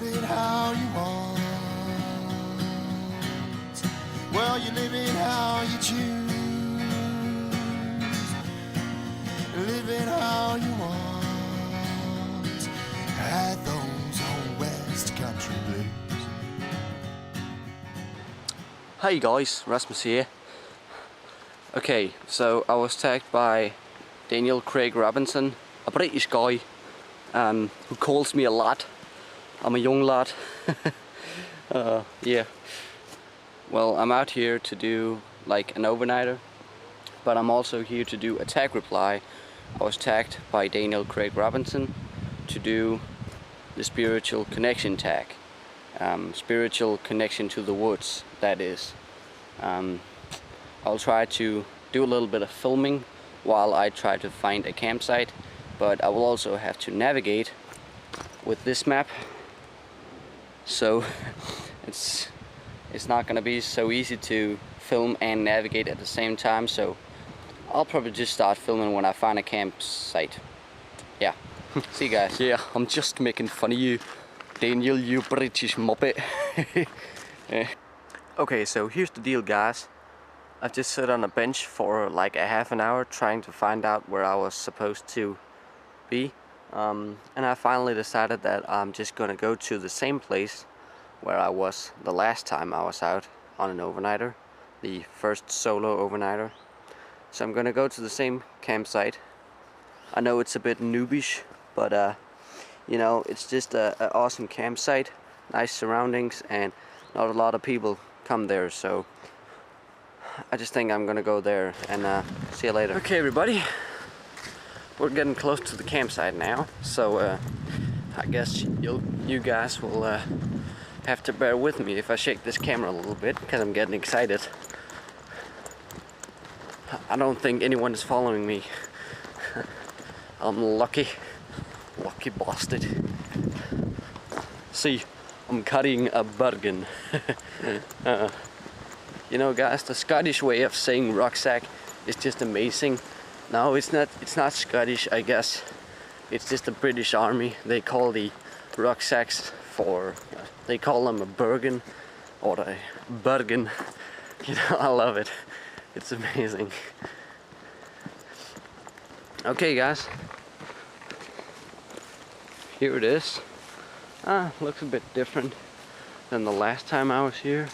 live it how you want. Well, you live it how you choose. Live it how you want. At those old West Country blues. Hey guys, Rasmus here. Okay, so I was tagged by DanielCraigRobinson, a British guy who calls me a lad. I'm a young lad. Yeah. Well, I'm out here to do like an overnighter, but I'm also here to do a tag reply. I was tagged by DanielCraigRobinson to do the spiritual connection tag. Spiritual connection to the woods, that is. I'll try to do a little bit of filming while I try to find a campsite, but I will also have to navigate with this map, so it's not gonna be so easy to film and navigate at the same time, so I'll probably just start filming when I find a campsite. Yeah. See you guys. Yeah, I'm just making fun of you, Daniel, you British muppet. Okay, so here's the deal, guys. I've just sat on a bench for like a half an hour trying to find out where I was supposed to be. And I finally decided that I'm just gonna go to the same place where I was the last time I was out on an overnighter, the first solo overnighter. So I'm gonna go to the same campsite. I know it's a bit noobish, but you know, it's just an awesome campsite, nice surroundings, and not a lot of people come there, so I just think I'm gonna go there and see you later. Okay everybody, we're getting close to the campsite now, so I guess you guys will have to bear with me if I shake this camera a little bit, because I'm getting excited. I don't think anyone is following me. I'm lucky bastard. See, I'm carrying a bargain. You know guys, the Scottish way of saying rucksack is just amazing. No, it's not Scottish, I guess. It's just the British Army. They call the rucksacks they call them a bergen or a bergen. You know, I love it. It's amazing. Okay guys, here it is. Looks a bit different than the last time I was here.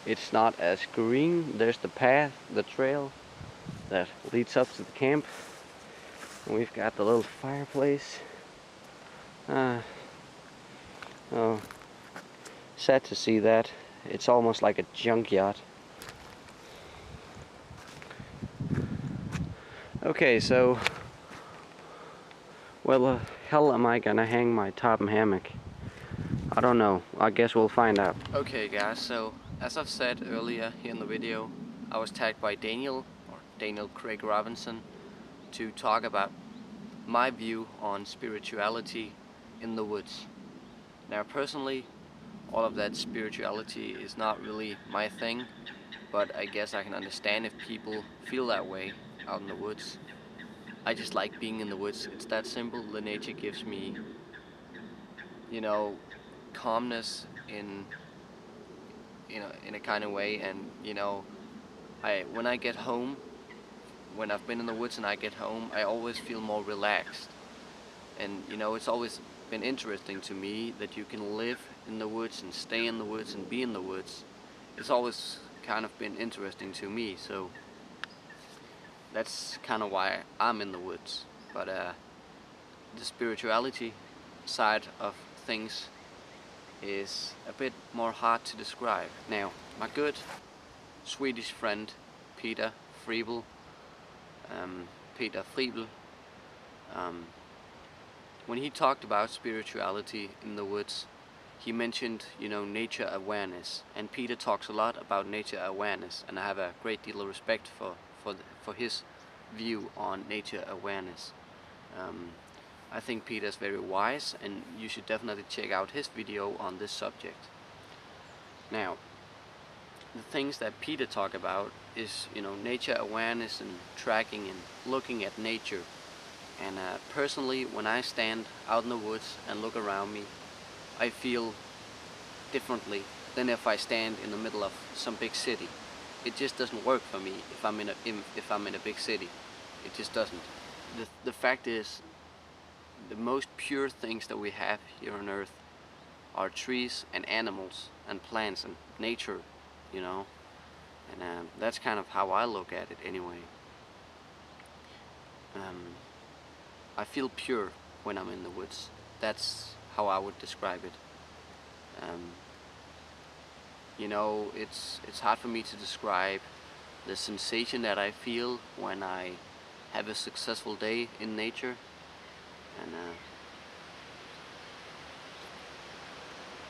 It's not as green. There's the path, the trail that leads up to the camp. And we've got the little fireplace. Oh, sad to see that. It's almost like a junkyard. Okay, so where the hell am I gonna hang my top hammock? I don't know. I guess we'll find out. Okay guys, so as I've said earlier here in the video, I was tagged by DanielCraigRobinson to talk about my view on spirituality in the woods. Now personally, all of that spirituality is not really my thing, but I guess I can understand if people feel that way out in the woods. I just like being in the woods. It's that simple. The nature gives me, you know, calmness in a kind of way, and you know, when I get home, when I've been in the woods and I get home, I always feel more relaxed. And you know, it's always been interesting to me that you can live in the woods and stay in the woods and be in the woods. It's always kind of been interesting to me, so that's kind of why I'm in the woods. But the spirituality side of things is a bit more hard to describe. Now, my good Swedish friend Peter Friebel, when he talked about spirituality in the woods, he mentioned, you know, nature awareness, and Peter talks a lot about nature awareness, and I have a great deal of respect for his view on nature awareness. I think Peter's very wise, and you should definitely check out his video on this subject. Now, the things that Peter talk about is, you know, nature awareness and tracking and looking at nature And personally, when I stand out in the woods and look around me, I feel differently than if I stand in the middle of some big city. It just doesn't work for me if I'm in a big city. It just doesn't. The fact is, the most pure things that we have here on Earth are trees and animals and plants and nature, you know. And that's kind of how I look at it anyway. I feel pure when I'm in the woods. That's how I would describe it. You know, it's hard for me to describe the sensation that I feel when I have a successful day in nature. And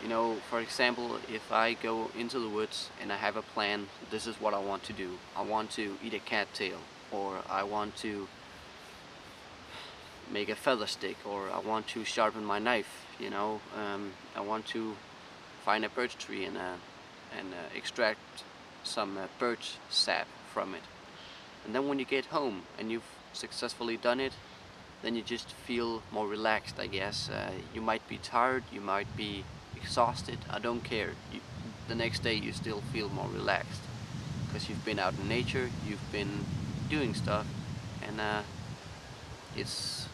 you know, for example, if I go into the woods and I have a plan, this is what I want to do. I want to eat a cattail, or I want to make a feather stick, or I want to sharpen my knife, you know. I want to find a birch tree and extract some birch sap from it. And then when you get home and you've successfully done it, then you just feel more relaxed, I guess. You might be tired, you might be exhausted, I don't care. The next day you still feel more relaxed because you've been out in nature, you've been doing stuff, and it's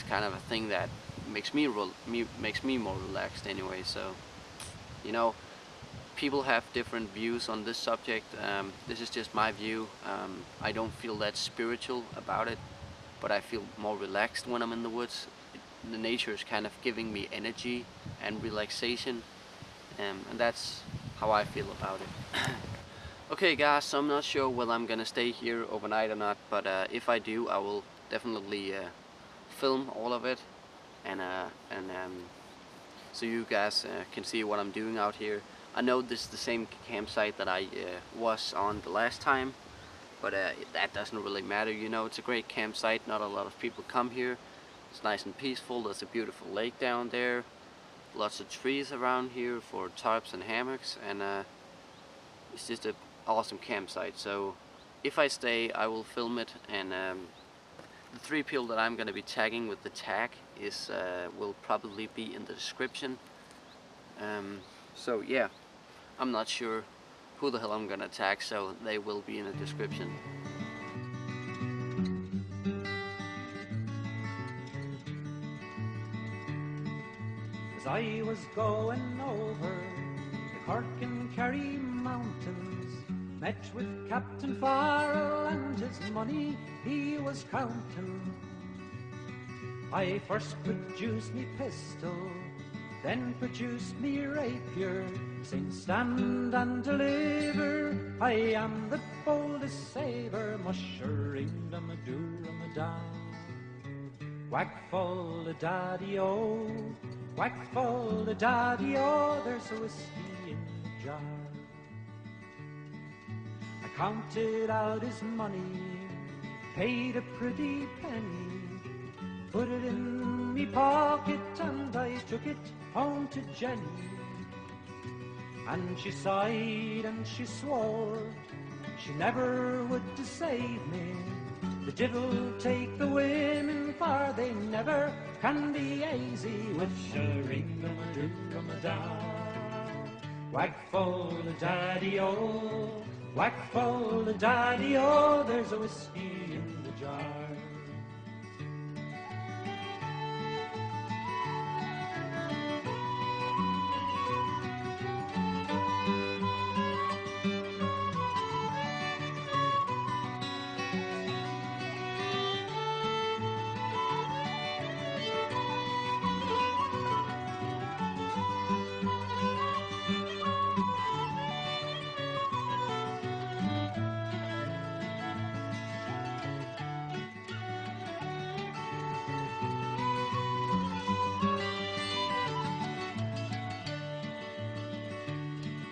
kind of a thing that makes me more relaxed anyway. So, you know, people have different views on this subject. This is just my view. I don't feel that spiritual about it, but I feel more relaxed when I'm in the woods. The nature is kind of giving me energy and relaxation, and that's how I feel about it. Okay guys, so I'm not sure whether I'm gonna stay here overnight or not, but if I do, I will definitely film all of it, and so you guys can see what I'm doing out here. I know this is the same campsite that I was on the last time, but that doesn't really matter, you know. It's a great campsite, not a lot of people come here. It's nice and peaceful. There's a beautiful lake down there, lots of trees around here for tarps and hammocks, and it's just an awesome campsite. So if I stay, I will film it, and the 3 people that I'm going to be tagging with the tag is will probably be in the description. So yeah, I'm not sure who the hell I'm gonna tag, so they will be in the description. As I was going over the Cork and Kerry mountains, met with Captain Farrell and his money he was counting. I first produced me pistol, then produced me rapier, saying stand and deliver, I am the boldest sabre, mushering-dum-a-doo-rum-a-da. Whack full the daddy-o, whack full the daddy-o, there's a whiskey in the jar. I counted out his money, paid a pretty penny, put it in me pocket and I took it home to Jenny. And she sighed and she swore she never would deceive me. The devil take the women, for they never can be easy with shirring-a-doo-rum-a-da. Whack full the daddy-o, whack full the daddy-o, there's a whiskey in the jar.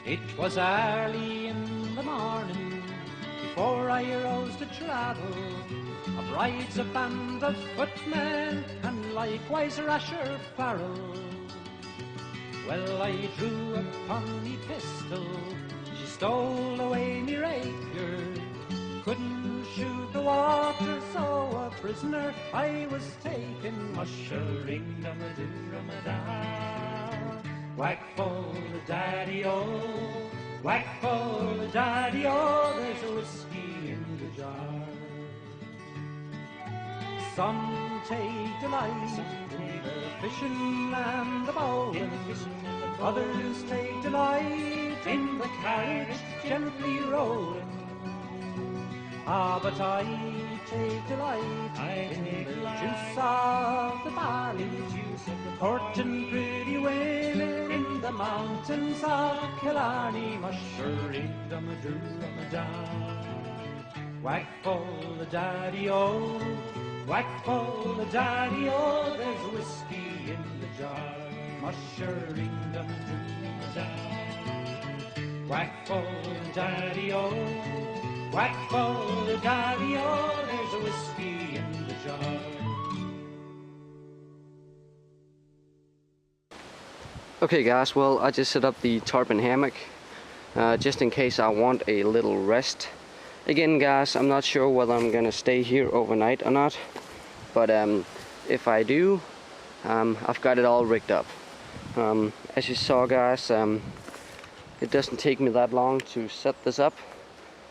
It was early in the morning, before I rose to travel. A bride's a band of footmen, and likewise Rasher Farrell. Well, I drew upon me pistol, she stole away me rapier. Couldn't shoot the water, so a prisoner I was taken, mushering dum-a-doo rum-a-da. Whack full of daddy-o, whack full of daddy-o, there's a whiskey in the jar. Some take delight in the fishing and the bowling, others take delight in the carriage gently rolling. Ah, but I take delight in the juice of the barley, courting pretty women in the mountains of Killarney, mushering dum-a-doo rum-a-da. Whack full of daddy-o, whack full of daddy-o, there's whiskey in the jar, mushering dum-a-doo rum-a-da. Whack full of daddy-o, whack full of daddy-o, there's a whiskey in the jar. Okay guys, well I just set up the tarp and hammock just in case I want a little rest. Again guys, I'm not sure whether I'm gonna stay here overnight or not, but if I do, I've got it all rigged up. As you saw guys, it doesn't take me that long to set this up.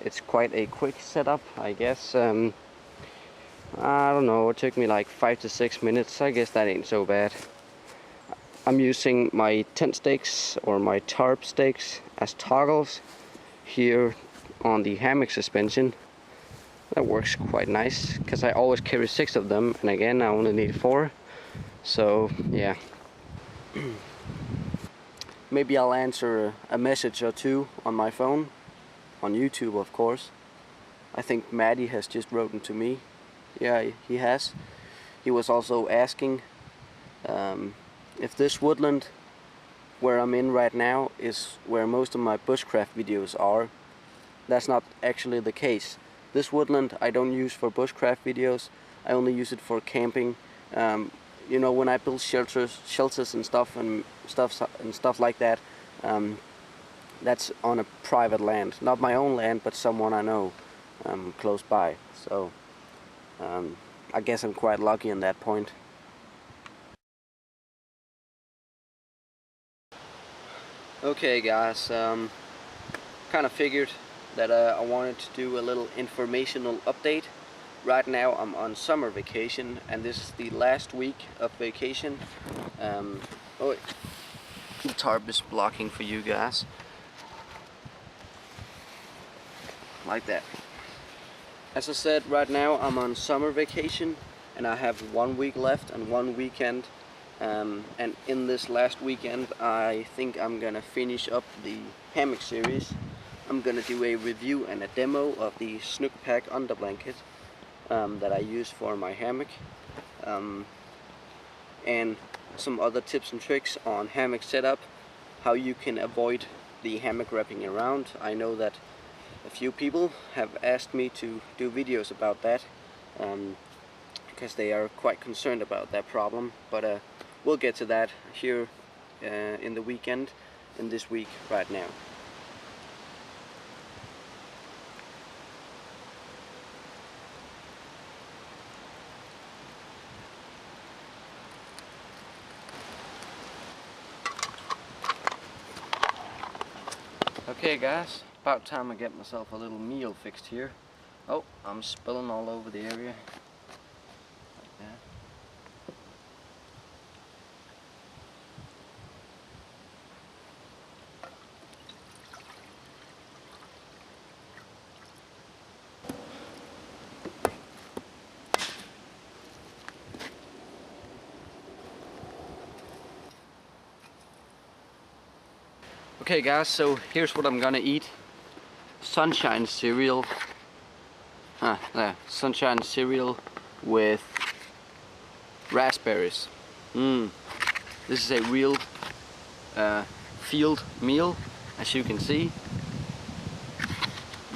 It's quite a quick setup, I guess. I don't know, it took me like 5 to 6 minutes. I guess that ain't so bad. I'm using my tent stakes or my tarp stakes as toggles here on the hammock suspension. That works quite nice because I always carry 6 of them, and again I only need 4. So yeah. Maybe I'll answer a message or 2 on my phone, on YouTube of course. I think Maddie has just written to me. Yeah, he has. He was also asking if this woodland where I'm in right now is where most of my bushcraft videos are. That's not actually the case. This woodland I don't use for bushcraft videos. I only use it for camping. You know, when I build shelters and stuff like that. That's on a private land, not my own land, but someone I know close by. So I guess I'm quite lucky in that point. Okay guys, kind of figured that I wanted to do a little informational update. Right now I'm on summer vacation, and this is the last week of vacation. Oh, the tarp is blocking for you guys. Like that. As I said, right now I'm on summer vacation, and I have 1 week left and 1 weekend. And in this last weekend I think I'm gonna finish up the hammock series. I'm gonna do a review and a demo of the Snook Pack underblanket that I use for my hammock, and some other tips and tricks on hammock setup, how you can avoid the hammock wrapping around. I know that a few people have asked me to do videos about that because they are quite concerned about that problem, but we'll get to that here in the weekend, in this week right now. Okay guys, about time I get myself a little meal fixed here. Oh, I'm spilling all over the area. Like that. Okay guys, so here's what I'm gonna eat. Sunshine cereal. Sunshine cereal with raspberries. This is a real field meal, as you can see.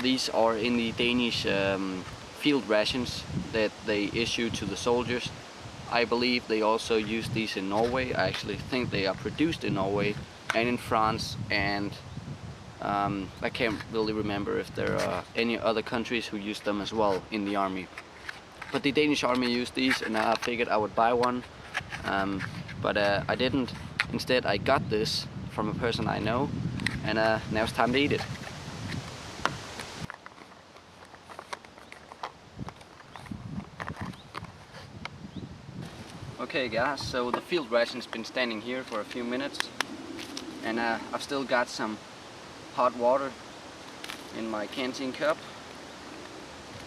These are in the Danish field rations that they issue to the soldiers. I believe they also use these in Norway. I actually think they are produced in Norway and in France and I can't really remember if there are any other countries who use them as well in the army. But the Danish army used these, and I figured I would buy one. But I didn't. Instead, I got this from a person I know, and now it's time to eat it. Okay guys, so the field ration's been standing here for a few minutes, and I've still got some hot water in my canteen cup,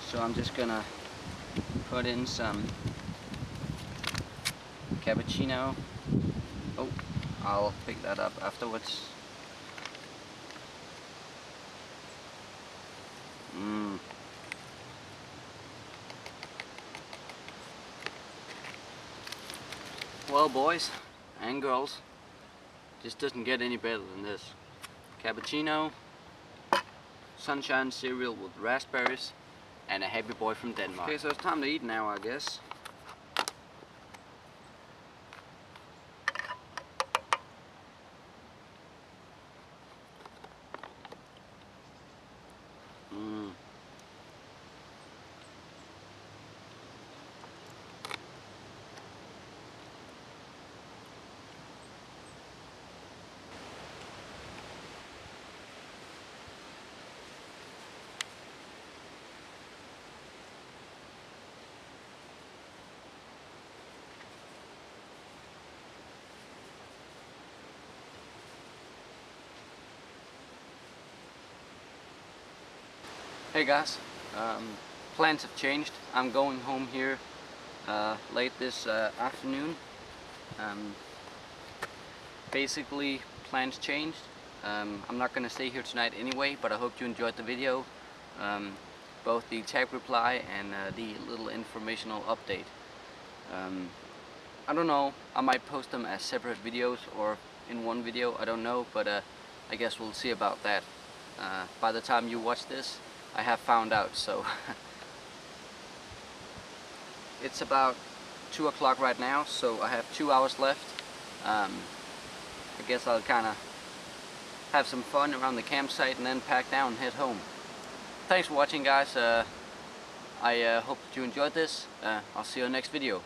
so I'm just gonna put in some cappuccino. Oh, I'll pick that up afterwards. Well, boys and girls, this doesn't get any better than this. Cappuccino, sunshine cereal with raspberries, and a happy boy from Denmark. Okay, so it's time to eat now, I guess. Hey guys, plans have changed. I'm going home here late this afternoon. Basically, plans changed. I'm not gonna stay here tonight anyway, but I hope you enjoyed the video. Both the tag reply and the little informational update. I don't know, I might post them as separate videos or in one video, I don't know, but I guess we'll see about that. By the time you watch this, I have found out, so it's about 2 o'clock right now, so I have 2 hours left. I guess I'll kind of have some fun around the campsite and then pack down and head home. Thanks for watching, guys. I hope that you enjoyed this. I'll see you in the next video.